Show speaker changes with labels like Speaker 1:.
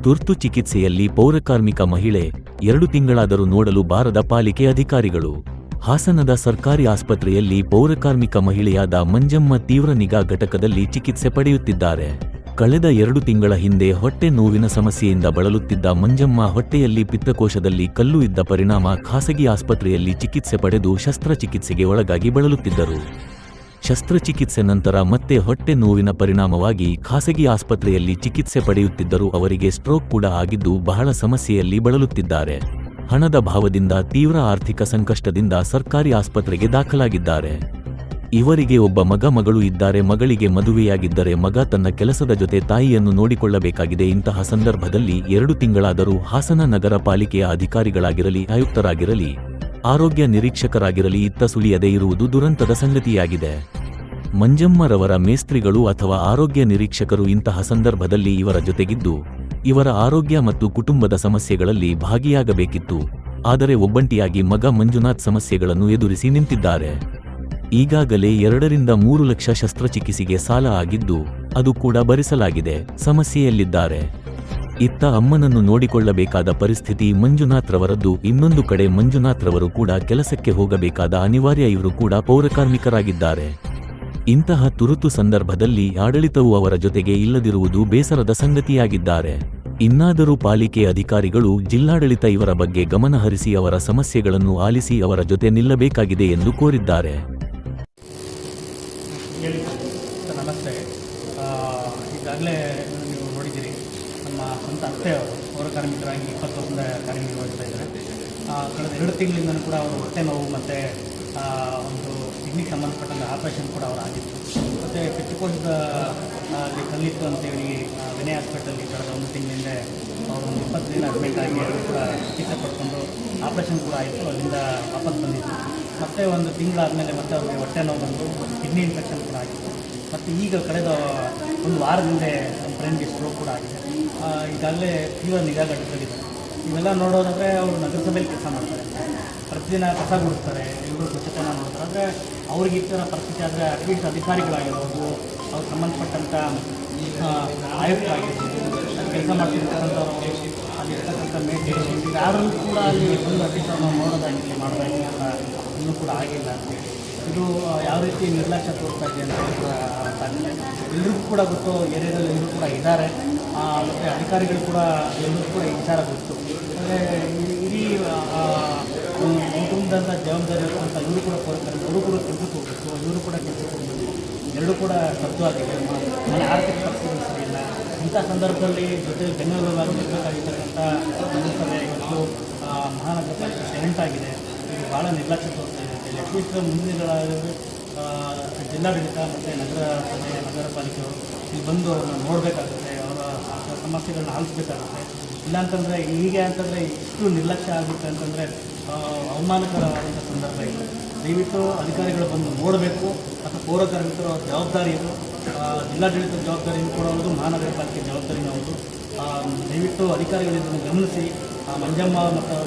Speaker 1: ತುರ್ತು ಚಿಕಿತ್ಸೆಯಲ್ಲಿ ಪೌರಕಾರ್ಮಿಕ ಮಹಿಳೆ 2 ತಿಂಗಳಾದರೂ ನೋಡಲು ಬಾರದ ಪಾಲಿಕೆ ಅಧಿಕಾರಿಗಳು. ಹಾಸನದ ಸರ್ಕಾರಿ ಆಸ್ಪತ್ರೆಯಲ್ಲಿ ಪೌರಕಾರ್ಮಿಕ ಮಹಿಳೆಯಾದ ಮಂಜಮ್ಮ ತೀವ್ರ ನಿಗಾ ಘಟಕದಲ್ಲಿ ಚಿಕಿತ್ಸೆ ಪಡೆಯುತ್ತಿದ್ದಾರೆ. ಕಳೆದ 2 ತಿಂಗಳ ಹಿಂದೆ ಹೊಟ್ಟೆ ನೋವಿನ ಸಮಸ್ಯೆಯಿಂದ ಬಳಲುತ್ತಿದ್ದ ಮಂಜಮ್ಮ ಹೊಟ್ಟೆಯಲ್ಲಿ ಪಿತ್ತಕೋಶದಲ್ಲಿ ಕಲ್ಲು ಇದ್ದ ಪರಿಣಾಮ ಖಾಸಗಿ ಆಸ್ಪತ್ರೆಯಲ್ಲಿ ಚಿಕಿತ್ಸೆ ಪಡೆದು ಶಸ್ತ್ರಚಿಕಿತ್ಸೆಗೆ ಒಳಗಾಗಿ ಬಳಲುತ್ತಿದ್ದರು. ಶಸ್ತ್ರಚಿಕಿತ್ಸೆ ನಂತರ ಮತ್ತೆ ಹೊಟ್ಟೆ ನೋವಿನ ಪರಿಣಾಮವಾಗಿ ಖಾಸಗಿ ಆಸ್ಪತ್ರೆಯಲ್ಲಿ ಚಿಕಿತ್ಸೆ ಪಡೆಯುತ್ತಿದ್ದರೂ ಅವರಿಗೆ ಸ್ಟ್ರೋಕ್ ಕೂಡ ಆಗಿದ್ದು ಬಹಳ ಸಮಸ್ಯೆಯಲ್ಲಿ ಬಳಲುತ್ತಿದ್ದಾರೆ. ಹಣದ ಭಾವದಿಂದ ತೀವ್ರ ಆರ್ಥಿಕ ಸಂಕಷ್ಟದಿಂದ ಸರ್ಕಾರಿ ಆಸ್ಪತ್ರೆಗೆ ದಾಖಲಾಗಿದ್ದಾರೆ. ಇವರಿಗೆ ಒಬ್ಬ ಮಗಳು ಇದ್ದಾರೆ. ಮಗಳಿಗೆ ಮದುವೆಯಾಗಿದ್ದರೆ ಮಗ ತನ್ನ ಕೆಲಸದ ಜೊತೆ ತಾಯಿಯನ್ನು ನೋಡಿಕೊಳ್ಳಬೇಕಾಗಿದೆ. ಇಂತಹ ಸಂದರ್ಭದಲ್ಲಿ 2 ತಿಂಗಳಾದರೂ ಹಾಸನ ನಗರ ಪಾಲಿಕೆಯ ಅಧಿಕಾರಿಗಳಾಗಿರಲಿ, ಆಯುಕ್ತರಾಗಿರಲಿ, ಆರೋಗ್ಯ ನಿರೀಕ್ಷಕರಾಗಿರಲಿ ಇತ್ತ ಸುಳಿಯದೇ ಇರುವುದು ದುರಂತದ ಸಂಗತಿಯಾಗಿದೆ. ಮಂಜಮ್ಮರವರ ಮೇಸ್ತ್ರಿಗಳು ಅಥವಾ ಆರೋಗ್ಯ ನಿರೀಕ್ಷಕರು ಇಂತಹ ಸಂದರ್ಭದಲ್ಲಿ ಇವರ ಜೊತೆಗಿದ್ದು ಇವರ ಆರೋಗ್ಯ ಮತ್ತು ಕುಟುಂಬದ ಸಮಸ್ಯೆಗಳಲ್ಲಿ ಭಾಗಿಯಾಗಬೇಕಿತ್ತು. ಆದರೆ ಒಬ್ಬಂಟಿಯಾಗಿ ಮಗ ಮಂಜುನಾಥ್ ಸಮಸ್ಯೆಗಳನ್ನು ಎದುರಿಸಿ ನಿಂತಿದ್ದಾರೆ. ಈಗಾಗಲೇ 2 ರಿಂದ 3 ಲಕ್ಷ ಶಸ್ತ್ರಚಿಕಿತ್ಸೆಗೆ ಸಾಲ ಆಗಿದ್ದು ಅದು ಕೂಡ ಭರಿಸಲಾಗಿದೆ. ಸಮಸ್ಯೆಯಲ್ಲಿದ್ದಾರೆ. ಇತ್ತ ಅಮ್ಮನನ್ನು ನೋಡಿಕೊಳ್ಳಬೇಕಾದ ಪರಿಸ್ಥಿತಿ ಮಂಜುನಾಥ್ ರವರದ್ದು. ಇನ್ನೊಂದು ಕಡೆ ಮಂಜುನಾಥ್ ರವರು ಕೂಡ ಕೆಲಸಕ್ಕೆ ಹೋಗಬೇಕಾದ ಅನಿವಾರ್ಯ. ಇವರು ಕೂಡ ಪೌರಕಾರ್ಮಿಕರಾಗಿದ್ದಾರೆ. ಇಂತಹ ತುರ್ತು ಸಂದರ್ಭದಲ್ಲಿ ಆಡಳಿತವು ಅವರ ಜೊತೆಗೆ ಇಲ್ಲದಿರುವುದು ಬೇಸರದ ಸಂಗತಿಯಾಗಿದ್ದಾರೆ. ಇನ್ನಾದರೂ ಪಾಲಿಕೆ ಅಧಿಕಾರಿಗಳು, ಜಿಲ್ಲಾಡಳಿತ ಇವರ ಬಗ್ಗೆ ಗಮನಹರಿಸಿ ಅವರ ಸಮಸ್ಯೆಗಳನ್ನು ಆಲಿಸಿ ಅವರ ಜೊತೆ ನಿಲ್ಲಬೇಕಾಗಿದೆ ಎಂದು ಕೋರಿದ್ದಾರೆ.
Speaker 2: ನಮಸ್ತೆ. ಈಗಾಗಲೇ ನೀವು ನೋಡಿದ್ದೀರಿ, ನಮ್ಮ ಸ್ವಂತ ಅತ್ತೆಯವರು ಪೌರಕಾರ್ಮಿಕರಾಗಿ 20 ವರ್ಷದಿಂದ ಕಾರ್ಯನಿರ್ವಹಿಸ್ತಾ ಇದ್ದಾರೆ. ಕಳೆದ 2 ತಿಂಗಳಿಂದಲೂ ಕೂಡ ಅವರು ಹೊಟ್ಟೆ ನೋವು ಮತ್ತು ಒಂದು ಕಿಡ್ನಿಗೆ ಸಂಬಂಧಪಟ್ಟಂಥ ಆಪರೇಷನ್ ಕೂಡ ಅವರು ಆಗಿತ್ತು. ಮತ್ತು ಪಿತ್ತಕೋಶದ ಅಲ್ಲಿ ಕಲ್ಲಿತ್ತು ಅಂತೇಳಿ ವಿನಯ್ ಹಾಸ್ಪಿಟಲ್ಲಿ ಕಳೆದ 1 ತಿಂಗಳಿಂದ ಅವರು ಒಂದು 20 ದಿನ ಅಡ್ಮಿಟ್ ಆಗಿ ಅವರು ಕೂಡ ಚಿಕಿತ್ಸೆ ಪಡ್ಕೊಂಡು ಆಪ್ರೇಷನ್ ಕೂಡ ಆಯಿತು. ಅಲ್ಲಿಂದ ವಾಪಸ್ ಬಂದಿತ್ತು. ಮತ್ತು 1 ತಿಂಗಳಾದಮೇಲೆ ಮತ್ತೆ ಅವರಿಗೆ ಹೊಟ್ಟೆ ನೋವು ಬಂದು ಕಿಡ್ನಿ ಇನ್ಫೆಕ್ಷನ್ ಕೂಡ ಆಗಿತ್ತು. ಮತ್ತು ಈಗ ಕಳೆದ 1 ವಾರದಿಂದ ಬ್ರೈನ್ಗೆ ಸ್ಟ್ರೋಕ್ ಕೂಡ ಆಗಿದೆ. ಈಗಾಗಲೇ ತೀವ್ರ ನಿಗಾ ಘಟಕದಲ್ಲಿದ್ದಾರೆ. ಇವೆಲ್ಲ ನೋಡೋದಾದರೆ ಅವರು ನಗರಸಭೆಯಲ್ಲಿ ಕೆಲಸ ಮಾಡ್ತಾರೆ, ಪ್ರತಿದಿನ ಕಸ ಗುಡಿಸ್ತಾರೆ, ಇವರು ಸ್ವಚ್ಛತೆನ ನೋಡ್ತಾರೆ. ಆದರೆ ಅವ್ರಿಗೆ ಈ ಥರ ಪರಿಸ್ಥಿತಿ ಆದರೆ ಅಟ್ಲೀಸ್ಟ್ ಅಧಿಕಾರಿಗಳಾಗಿರ್ಬೋದು, ಅವ್ರಿಗೆ ಸಂಬಂಧಪಟ್ಟಂಥ ಆಯುಕ್ತರಾಗಿರ್ಬೋದು, ಕೆಲಸ ಮಾಡ್ತಿರ್ತಕ್ಕಂಥವ್ರು, ಅಲ್ಲಿರ್ತಕ್ಕಂಥ ಮೇಸ್ತ್ರಿಗಳು ಯಾರೂ ಕೂಡ ಅಲ್ಲಿ ಒಂದು ಅಟ್ಲೀಸ್ಟ್ ನಾವು ನೋಡೋದಾಗಿರಲಿ ಮಾಡೋದಾಗಿರಲಿ ಕೂಡ ಇನ್ನೂ ಕೂಡ ಆಗಿಲ್ಲ ಅಂತೇಳಿ ಇದು ಯಾವ ರೀತಿ ನಿರ್ಲಕ್ಷ್ಯ ತೋರ್ತಾ ಇದೆ ಅಂತ ಗೊತ್ತಾಗಿದೆ. ಎಲ್ಲರಿಗೂ ಕೂಡ ಗೊತ್ತು, ಏರಿಯಾದಲ್ಲಿ ಎಲ್ಲರೂ ಕೂಡ ಇದ್ದಾರೆ. ಮತ್ತು ಅಧಿಕಾರಿಗಳು ಕೂಡ ಎಲ್ಲರೂ ಕೂಡ ಈ ವಿಚಾರ ಗೊತ್ತು. ಅಂದರೆ ಇಡೀ ಕುಟುಂಬದಂಥ ಜವಾಬ್ದಾರಿ ಇರುವಂಥ ಇವರು ಕೂಡ ಅವರು ಕೂಡ ಕೆಲಸಕ್ಕೆ ಹೋಗಬೇಕು, ಇವರು ಕೂಡ ಕೆಲಸಕ್ಕೆ ಹೋಗಬೇಕು. ಎರಡೂ ಕೂಡ ಶಬ್ದವಾಗಿದೆ. ಮನೆ ಆರ್ಥಿಕ ಪರಿಸ್ಥಿತಿ ಸರಿ ಇಲ್ಲ. ಇಂಥ ಸಂದರ್ಭದಲ್ಲಿ ಜೊತೆಲಿ ಬೆಂಗಳೂರು ಬೇಕಾಗಿರ್ತಕ್ಕಂಥ ನಗರಸಭೆ ಇವತ್ತು ಮಹಾನಗರ ಪಾಲಿಕೆ ಸೈಲೆಂಟ್ ಆಗಿದೆ. ಇದು ಭಾಳ ನಿರ್ಲಕ್ಷ್ಯ ತೋರ್ತಾ ಇದೆ. ಅಟ್ಲೀಸ್ಟ್ ಮುಂದಿನ ಜಿಲ್ಲಾಡಳಿತ ಮತ್ತು ನಗರ ಪಾಲಿಕೆಯವರು ಇಲ್ಲಿ ಬಂದು ಅವ್ರನ್ನ ನೋಡಬೇಕಾಗುತ್ತೆ, ಅವರ ಸಮಸ್ಯೆಗಳನ್ನ ಆಲಿಸಬೇಕಾಗುತ್ತೆ. ಇಲ್ಲಾಂತಂದರೆ ಹೀಗೆ ಅಂತಂದರೆ ಇಷ್ಟು ನಿರ್ಲಕ್ಷ್ಯ ಆಗುತ್ತೆ ಅಂತಂದರೆ ಅವಮಾನಕರವಾದಂಥ ಸಂದರ್ಭ ಇದೆ. ದಯವಿಟ್ಟು ಅಧಿಕಾರಿಗಳು ಬಂದು ನೋಡಬೇಕು. ಮತ್ತು ಪೌರಕಾರ್ಮಿಕರ ಜವಾಬ್ದಾರಿ ಇದು. ಜಿಲ್ಲಾಡಳಿತದ ಜವಾಬ್ದಾರಿಯನ್ನು ಕೂಡ ಹೌದು, ಮಹಾನಗರ ಪಾಲಿಕೆ ಜವಾಬ್ದಾರಿನೂ ಹೌದು. ದಯವಿಟ್ಟು ಅಧಿಕಾರಿಗಳು ಇದನ್ನು ಗಮನಿಸಿ ಮಂಜಮ್ಮ ಮತ್ತು